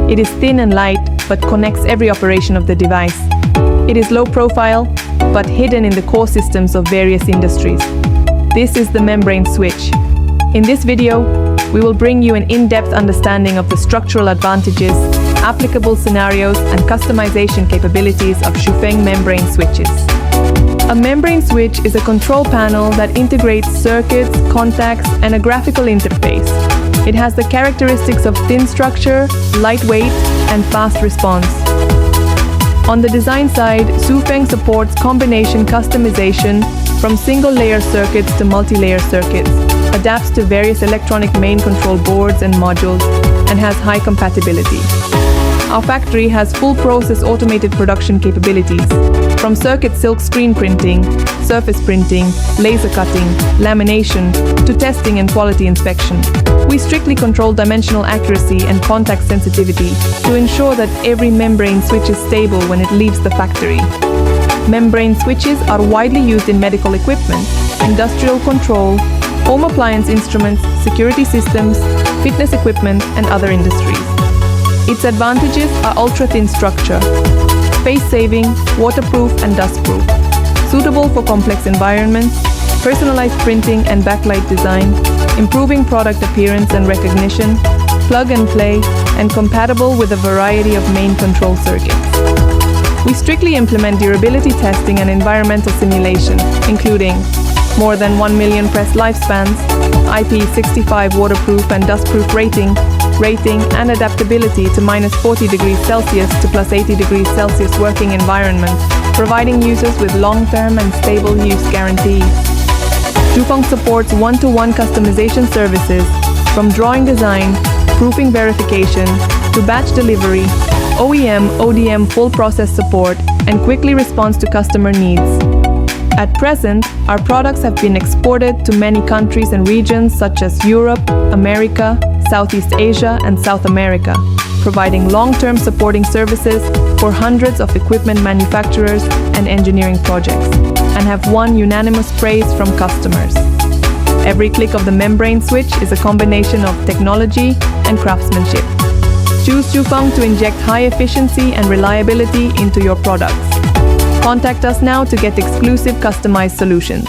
It is thin and light, but connects every operation of the device. It is low profile, but hidden in the core systems of various industries. This is the membrane switch. In this video, we will bring you an in-depth understanding of the structural advantages, applicable scenarios, and customization capabilities of XuFeng membrane switches. A membrane switch is a control panel that integrates circuits, contacts, and a graphical interface. It has the characteristics of thin structure, lightweight, and fast response. On the design side, XuFeng supports combination customization from single-layer circuits to multi-layer circuits, adapts to various electronic main control boards and modules, and has high compatibility. Our factory has full process automated production capabilities, from circuit silk screen printing, surface printing, laser cutting, lamination, to testing and quality inspection. We strictly control dimensional accuracy and contact sensitivity to ensure that every membrane switch is stable when it leaves the factory. Membrane switches are widely used in medical equipment, industrial control, home appliance instruments, security systems, fitness equipment, and other industries. Its advantages are ultra-thin structure, space-saving, waterproof and dustproof, suitable for complex environments, personalized printing and backlight design, improving product appearance and recognition, plug and play, and compatible with a variety of main control circuits. We strictly implement durability testing and environmental simulation, including more than 1 million press lifespans, IP65 waterproof and dustproof rating, and adaptability to -40 degrees Celsius to +80 degrees Celsius working environments, providing users with long-term and stable use guarantees. XuFeng supports one-to-one customization services, from drawing design, proofing verification, to batch delivery, OEM, ODM full process support, and quickly responds to customer needs. At present, our products have been exported to many countries and regions such as Europe, America, Southeast Asia, and South America, providing long-term supporting services for hundreds of equipment manufacturers and engineering projects, and have won unanimous praise from customers. Every click of the membrane switch is a combination of technology and craftsmanship. Choose XuFeng to inject high efficiency and reliability into your products. Contact us now to get exclusive customized solutions.